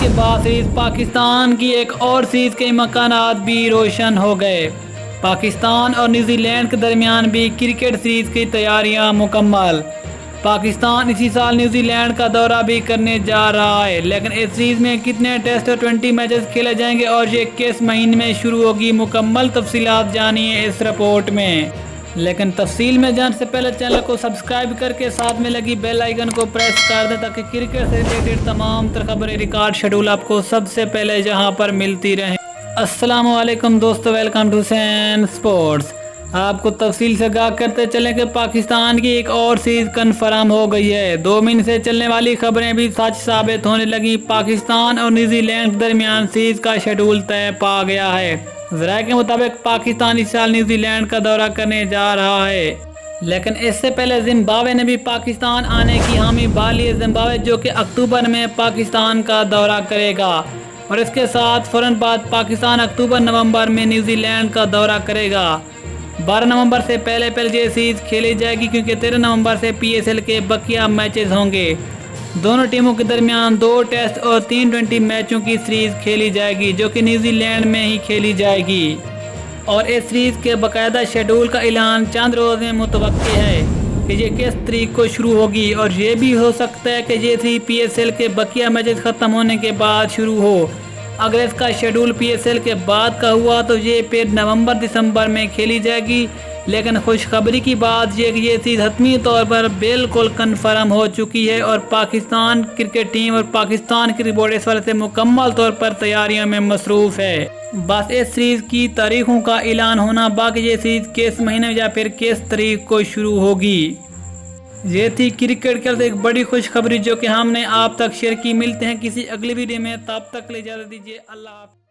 کے بعد سیریز پاکستان کی ایک اور سیریز کے امکانات بھی روشن ہو گئے۔ پاکستان اور نیوزی لینڈ کے درمیان بھی کرکٹ سیریز کی تیاریاں مکمل۔ پاکستان اسی سال نیوزی لینڈ کا دورہ بھی کرنے جا رہا ہے، لیکن اس سیریز میں کتنے ٹیسٹ اور 20 میچز کھیلے جائیں گے اور یہ کس مہینے میں شروع ہوگی، مکمل تفصیلات جانیے اس رپورٹ میں۔ لیکن تفصیل میں جان سے پہلے چینل کو سبسکرائب کر کے ساتھ میں لگی بیل آئیکن کو پریس کر دیں تاکہ کرکٹ سے ریلیٹڈ تمام تر خبریں ریکارڈ شیڈول آپ کو سب سے پہلے جہاں پر ملتی رہیں۔ السلام علیکم دوستو، ویلکم ٹو حسین اسپورٹس۔ آپ کو تفصیل سے آگاہ کرتے چلیں کہ پاکستان کی ایک اور سیریز کنفرم ہو گئی ہے۔ 2 مہینے سے چلنے والی خبریں بھی سچ ثابت ہونے لگی۔ پاکستان اور نیوزی لینڈ کے درمیان سیریز کا شیڈول طے پا گیا ہے۔ ذرائع کے مطابق پاکستان اس سال نیوزی لینڈ کا دورہ کرنے جا رہا ہے، لیکن اس سے پہلے زمبابوے نے بھی پاکستان آنے کی حامی بھاری ہے۔ زمبابوے جو کہ اکتوبر میں پاکستان کا دورہ کرے گا، اور اس کے ساتھ فوراً بعد پاکستان اکتوبر نومبر میں نیوزی لینڈ کا دورہ کرے گا۔ 12 نومبر سے پہلے یہ سیریز کھیلی جائے گی، کیونکہ 13 نومبر سے پی ایس ایل کے بقیہ میچز ہوں گے۔ دونوں ٹیموں کے درمیان 2 ٹیسٹ اور 3 20 میچوں کی سیریز کھیلی جائے گی، جو کہ نیوزی لینڈ میں ہی کھیلی جائے گی، اور اس سیریز کے باقاعدہ شیڈول کا اعلان چند روز میں متوقع ہے کہ یہ کس تاریخ کو شروع ہوگی، اور یہ بھی ہو سکتا ہے کہ یہ سیریز پی ایس ایل کے بقیہ میچز ختم ہونے کے بعد شروع ہو۔ اگر اس کا شیڈول پی ایس ایل کے بعد کا ہوا تو یہ پھر نومبر دسمبر میں کھیلی جائے گی، لیکن خوشخبری کی بات یہ کہ یہ سیریز حتمی طور پر بالکل کنفرم ہو چکی ہے، اور پاکستان کرکٹ ٹیم اور پاکستان کرکٹ بورڈ اس والے سے مکمل طور پر تیاریوں میں مصروف ہے۔ بس اس سیریز کی تاریخوں کا اعلان ہونا باقی، یہ سیریز کس مہینے یا پھر کس تاریخ کو شروع ہوگی۔ یہ تھی کرکٹ کے ایک بڑی خوشخبری جو کہ ہم نے آپ تک شیئر کی۔ ملتے ہیں کسی اگلی ویڈیو میں، تب تک کے لیے اجازت دیجیے، اللہ حافظ۔